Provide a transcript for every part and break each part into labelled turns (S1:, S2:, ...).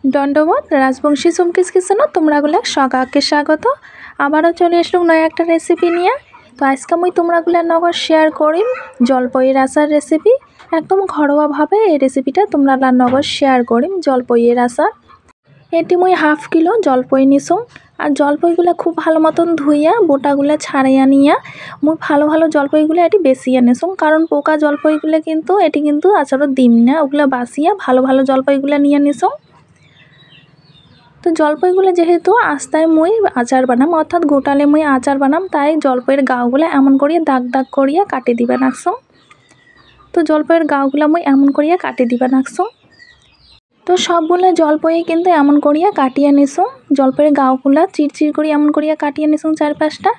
S1: দণ্ডবোধ রাজবংশী চুমকিস কিচেনত তোমরাগুলা সগাকে স্বাগত। আবারও চলে আসলাম নয়া একটা রেসিপি নিয়ে। তো আজকে আমি তোমরাগুলার নগর শেয়ার করিম জলপইয়ের আচার রেসিপি। একদম ঘরোয়াভাবে এই রেসিপিটা তোমরালার নগর শেয়ার করিম জলপইয়ের আচার। এটি মুই হাফ কিলো জলপই নিছুম। আর জলপইগুলো খুব ভালো মতন ধুইয়া বোটাগুলো ছাড়াইয়া নিয়া মুই ভালো ভালো জলপইগুলো এটি বেছিয়ে নিছুম, কারণ পোকা জলপইগুলো কিন্তু এটি কিন্তু আচারত দিম না, ওগুলো বাছিয়া ভালো ভালো জলপইগুলো নিয়ে নিছুম। তো জলপইগুলো যেহেতু আস্তায় মুই আচার বানাম, অর্থাৎ গোটালে মুই আচার বানাম, তাই জলপইয়ের গাওগুলো এমন করিয়া দাগ দাগ করিয়া কাটি দিবা নাকছুম। তো জলপইয়ের গাওগুলো মুই এমন করিয়া কাটি দিবা নাকছুম। তো সবগুলো জলপই কিন্তু এমন করিয়া কাটিয়ে নিছুম। জলপইয়ের গাওগুলা চিরচির করে এমন করিয়া কাটিয়ে নিছুম 4-5টা।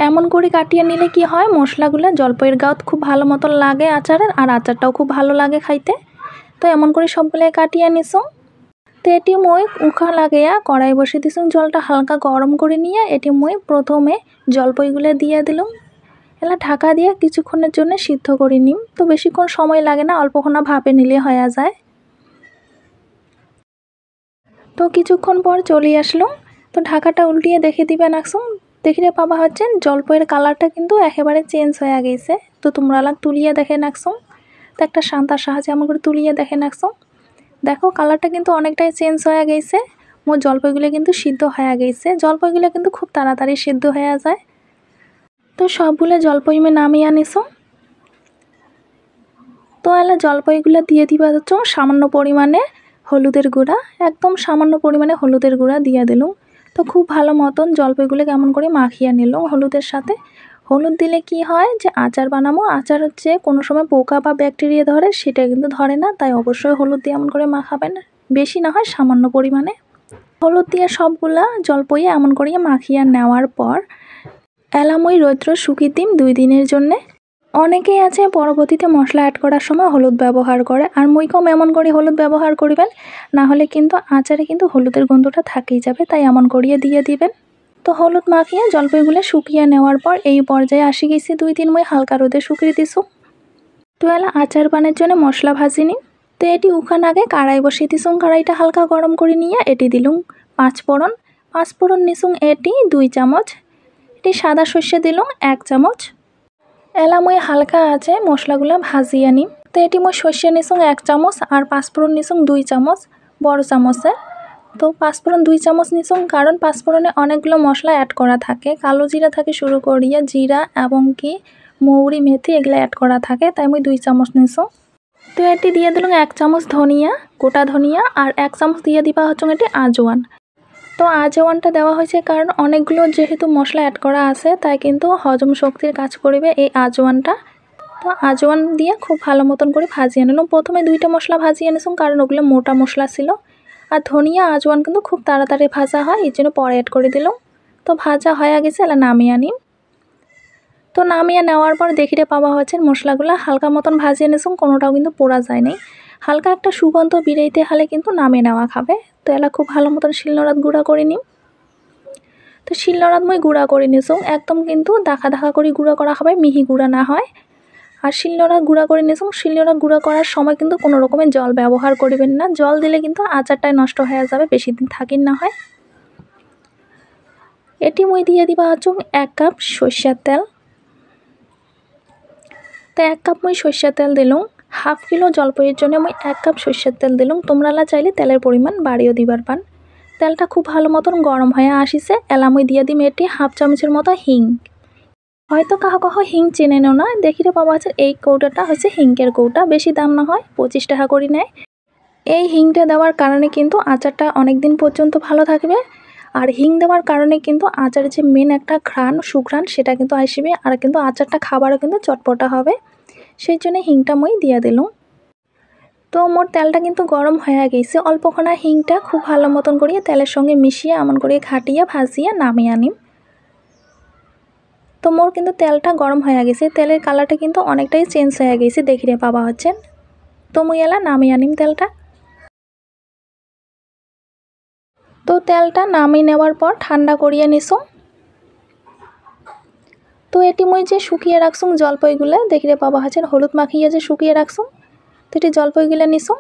S1: এমন করে কাটিয়ে নিলে কি হয়, মশলাগুলো জলপইয়ের গাওত খুব ভালো মতন লাগে আচারের, আর আচারটাও খুব ভালো লাগে খাইতে। তো এমন করে সবগুলো কাটিয়ে নিছুম। তো এটি মই উখা লাগাইয়া কড়াই বসিয়ে দিছুম, জলটা হালকা গরম করে নিয়ে এটি মই প্রথমে জলপইগুলো দিয়ে দিলাম। এলা ঢাকা দিয়ে কিছুক্ষণের জন্য সিদ্ধ করে নিম। তো বেশিক্ষণ সময় লাগে না, অল্পক্ষণ ভাপে নিলে হয়ে যায়। তো কিছুক্ষণ পর চলে আসলাম। তো ঢাকাটা উল্টিয়ে দেখে দিবে নাকছুম। দেখিলে পাবা হচ্ছেন জলপইয়ের কালারটা কিন্তু একেবারে চেঞ্জ হয়ে গেছে। তো তোমরা তুলিয়ে দেখে নাকছুম। তো একটা শান্তার সাহায্যে এমন করে তুলিয়ে দেখে নাকছুম। দেখো কালারটা কিন্তু অনেকটাই চেঞ্জ হয়ে গেছে। মোর জলপইগুলো কিন্তু সিদ্ধ হয়ে গেছে। জলপইগুলো কিন্তু খুব তাড়াতাড়ি সিদ্ধ হয়ে যায়। তো সবগুলো জলপই আমি নামিয়ে আনিছুম। তো এলা জলপইগুলো দিয়ে দিবা হচ্ছে সামান্য পরিমাণে হলুদের গুঁড়া, একদম সামান্য পরিমাণে হলুদের গুঁড়া দিয়ে দিলুম। তো খুব ভালো মতন জলপইগুলো কেমন করে মাখিয়ে নিলাম হলুদের সাথে। হলুদ দিলে কি হয় যে আচার বানাবো, আচার হচ্ছে কোনো সময় পোকা বা ব্যাকটেরিয়া ধরে, সেটা কিন্তু ধরে না, তাই অবশ্যই হলুদ দিয়ে এমন করে মাখাবেন। বেশি না হয় সামান্য পরিমাণে হলুদ দিয়ে সবগুলা জলপই এমন করিয়ে মাখিয়ে নেওয়ার পর এলামই রৌদ্র শুকিয়ে দিম 2 দিনের জন্যে। অনেকেই আছে পরবর্তীতে মশলা অ্যাড করার সময় হলুদ ব্যবহার করে, আর মুই কম এমন করে হলুদ ব্যবহার করবেন, না হলে কিন্তু আচারে কিন্তু হলুদের গন্ধটা থাকেই যাবে, তাই এমন করিয়ে দিয়ে দিবেন। তো হলুদ মাখিয়ে জলপাইগুলো শুকিয়ে নেওয়ার পর এই পর্যায়ে আসি গেছি 2-3 মই হালকা রোদে শুকিয়ে দিছু। তো এলা আচার বানের জন্য মশলা ভাজিনি। তো এটি উখান আগে কড়াই বসিয়ে দিছুম। কড়াইটা হালকা গরম করে নিয়ে এটি দিলুম 5 ফোড়ন। 5 ফোড়ন নিছুম এটি 2 চামচ। এটি সাদা সর্ষে দিলুম 1 চামচ। এলা মই হালকা আছে মশলাগুলো ভাজিয়ে নিম। তো এটি মই সর্ষে নিছুম 1 চামচ আর 5 ফোড়ন নিছুম 2 চামচ বড় চামচে। তো 5 ফোড়ন 2 চামচ নিছুম, কারণ 5 ফোড়নে অনেকগুলো মশলা অ্যাড করা থাকে, কালো জিরা থেকে শুরু করিয়া জিরা এবং কি মৌরি মেথি এগুলো অ্যাড করা থাকে, তাই আমি 2 চামচ নিছুম। তো এটি দিয়ে দিলাম 1 চামচ ধনিয়া, গোটা ধনিয়া, আর 1 চামচ দিয়ে দিবা হচ্ছে এটি আজওয়ান। তো আজওয়ানটা দেওয়া হয়েছে কারণ অনেকগুলো যেহেতু মশলা অ্যাড করা আছে, তাই কিন্তু হজম শক্তির কাজ করবে এই আজওয়ানটা। তো আজওয়ান দিয়ে খুব ভালো মতন করে ভাজিয়ে নিলাম। প্রথমে 2টা মশলা ভাজিয়ে নিলাম, কারণ ওগুলো মোটা মশলা ছিল। আর ধনিয়া আজওয়ান কিন্তু খুব তাড়াতাড়ি ভাজা হয়, এর জন্য পরে অ্যাড করে দিলাম। তো ভাজা হয়ে গেছে, এলা নামিয়ে আনিম। তো নামিয়ে নেওয়ার পর দেখিতে পাওয়া হচ্ছে মশলাগুলো হালকা মতন ভাজিয়ে নিছুম, কোনোটাও কিন্তু পোড়া যায় নাই। হালকা একটা সুগন্ধ বেরোইতে হলে কিন্তু নামিয়ে নেওয়া খাবে। তো এলা খুব ভালো মতন শিলনোড়াত গুঁড়া করে নিম। তো শিলনোড়াত মই গুঁড়া করে নিছুম, একদম কিন্তু দাখা দাখা করে গুঁড়া করা হবে, মিহি গুঁড়া না হয়। আর শিলনোড়া গুঁড়া করে নিছুম। শিলনোড়া গুঁড়া করার সময় কিন্তু কোনো রকমের জল ব্যবহার করবেন না, জল দিলে কিন্তু আচারটাই নষ্ট হয়ে যাবে, বেশি দিন থাকিন না হয়। এটি মই দিয়ে দিবা হচ্ছে 1 কাপ সরষের তেল। তো 1 কাপ মই সরষের তেল দিলাম। হাফ কিলো জলপইয়ের জন্য মই 1 কাপ সরষের তেল দিলাম। তোমরা চাইলে তেলের পরিমাণ বাড়িয়ে দিবার পান। তেলটা খুব ভালো মতন গরম হয়ে আসিছে, এলা মই দিয়ে দিম এটি হাফ চামচের মতো হিং। হয়তো কাহ কাহ হিং চেনেনও না, দেখিতে পাওয়া আছে এই কৌটাটা হচ্ছে হিংকের কৌটা, বেশি দাম না হয়, 25 টাকা করে নেয়। এই হিংটা দেওয়ার কারণে কিন্তু আচারটা অনেক দিন পর্যন্ত ভালো থাকবে। আর হিং দেওয়ার কারণে কিন্তু আচারের যে মেন একটা ঘ্রাণ সুঘ্রাণ সেটা কিন্তু আসবে, আর কিন্তু আচারটা খাবারও কিন্তু চটপটা হবে, সেই জন্য হিংটা মই দিয়ে দিলাম। তো মোর তেলটা কিন্তু গরম হয়ে গেছে, অল্পক্ষণ হিংটা খুব ভালো মতন করিয়ে তেলের সঙ্গে মিশিয়ে এমন করে খাটিয়ে ভাজিয়ে নামিয়ে আনিম। তো মোর কিন্তু তেলটা গরম হয়ে গেছে, তেলের কালারটা কিন্তু অনেকটাই চেঞ্জ হয়ে গেছে, দেখিতে পাওয়া হচ্ছে। তো মুই এলা নামিয়ে আনিম তেলটা। তো তেলটা নামিয়ে নেওয়ার পর ঠান্ডা করিয়ে নিছুম। তো এটি মই যে শুকিয়ে রাখছুম জলপইগুলো, দেখিতে পাওয়া হচ্ছে হলুদ মাখিয়ে যে শুকিয়ে রাখছুম, তো এটি জলপইগুলো নিছুম।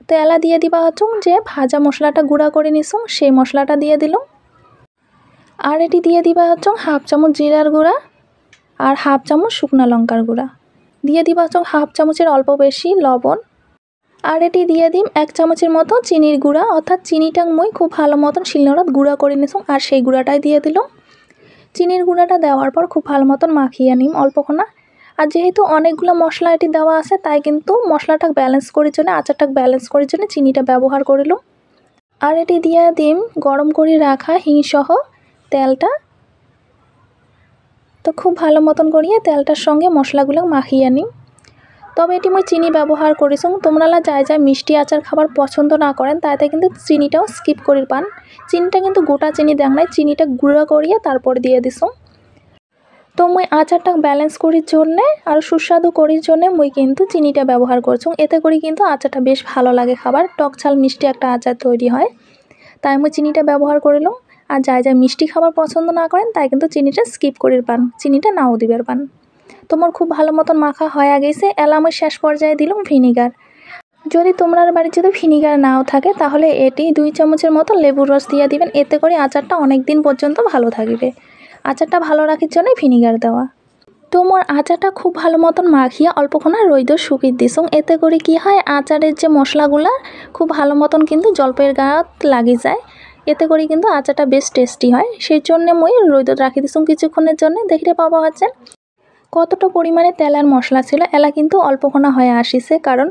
S1: তো এলা দিয়ে দিবা হচ্ছুং যে ভাজা মশলাটা গুঁড়া করে নিছুং সেই মশলাটা দিয়ে দিলুম। আর এটি দিয়ে দিবা হচ্ছুং হাফ চামচ জিরার গুঁড়া আর হাফ চামচ শুকনো লঙ্কার গুঁড়া। দিয়ে দিবা হচ্ছুং হাফ চামচের অল্প বেশি লবণ। আর এটি দিয়ে দিম 1 চামচের মতো চিনির গুঁড়া, অর্থাৎ চিনিটা মুই খুব ভালো মতন শিলনোড়াত গুঁড়া করে নিছুং আর সেই গুঁড়াটাই দিয়ে দিলাম। চিনির গুঁড়াটা দেওয়ার পর খুব ভালো মতন মাখিয়ে নিম অল্পক্ষণা। আর যেহেতু অনেকগুলো মশলা এটি দেওয়া আছে তাই কিন্তু মশলাটা ব্যালেন্স করার জন্য, আচারটা ব্যালেন্স করার জন্য চিনিটা ব্যবহার করিলাম। আর এটি দিয়ে দিম গরম করে রাখা হিংসহ তেলটা। তো খুব ভালো মতন করিয়ে তেলটার সঙ্গে মশলাগুলো মাখিয়ে নিম। তবে এটি মই চিনি ব্যবহার করেছি। তোমরা যাই মিষ্টি আচার খাবার পছন্দ না করেন তাইতে কিন্তু চিনিটাও স্কিপ করে পান। চিনিটা কিন্তু গোটা চিনি দেখ নাই, চিনিটা গুঁড়া করিয়ে তারপর দিয়ে দিছো। তো মই আচারটা ব্যালেন্স করার জন্যে আর সুস্বাদু করার জন্যে মই কিন্তু চিনিটা ব্যবহার করছি। এতে করে কিন্তু আচারটা বেশ ভালো লাগে খাবার, টক ঝাল মিষ্টি একটা আচার তৈরি হয়। তাই মই চিনিটা ব্যবহার করিলাম। আর যাই মিষ্টি খাবার পছন্দ না করেন তাই কিন্তু চিনিটা স্কিপ করে পান, চিনিটা নাও দিবার পান। তোমার খুব ভালো মতন মাখা হয়ে গেছে। এলা আমি শেষ পর্যায়ে দিলাম ভিনিগার। যদি তোমার বাড়িতে যদি ভিনিগার নাও থাকে তাহলে এটি 2 চামচের মতো লেবুর রস দিয়ে দিবেন। এতে করে আচারটা অনেক দিন পর্যন্ত ভালো থাকবে। আচারটা ভালো রাখার জন্য ভিনিগার দেওয়া। তো মোর আচারটা খুব ভালো মতন মাখিয়ে অল্পক্ষণ রইদ শুকিয়ে দিছুং। এতে করে কি হয়, আচারের যে মশলাগুলা খুব ভালো মতন কিন্তু জলপাইয়ের গাত লাগি যায়। এতে করে কিন্তু আচারটা বেশ টেস্টি হয়। সেই জন্য মই রইদ রাখি দিছুং কিছুক্ষণের জন্য। দেখতে পাওয়া হচ্ছে কতটা পরিমাণে তেল আর মশলা ছিল। এলা কিন্তু অল্পক্ষণা হয়ে আসিছে, কারণ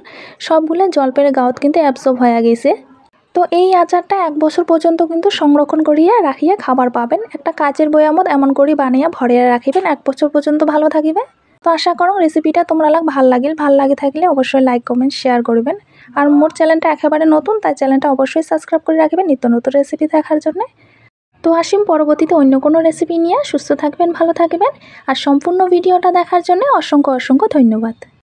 S1: সবগুলো জলপাইয়ের গাঁত কিন্তু অ্যাবজর্ব হয়ে গেছে। তো এই আচারটা 1 বছর পর্যন্ত কিন্তু সংরক্ষণ করিয়া রাখিয়া খাবার পাবেন। একটা কাচের বয়ামত এমন করে বানিয়ে ভরিয়া রাখিবেন, 1 বছর পর্যন্ত ভালো থাকিবে। তো আশা করো রেসিপিটা তোমরা ভাল লাগে থাকলে অবশ্যই লাইক কমেন্ট শেয়ার করবেন। আর মোর চ্যানেলটা একেবারে নতুন, তাই চ্যানেলটা অবশ্যই সাবস্ক্রাইব করে রাখবেন নিত্য নতুন রেসিপি দেখার জন্য। তো আসিম পরবর্তীতে অন্য কোনো রেসিপি নিয়ে। সুস্থ থাকবেন, ভালো থাকবেন। আর সম্পূর্ণ ভিডিওটা দেখার জন্য অসংখ্য ধন্যবাদ।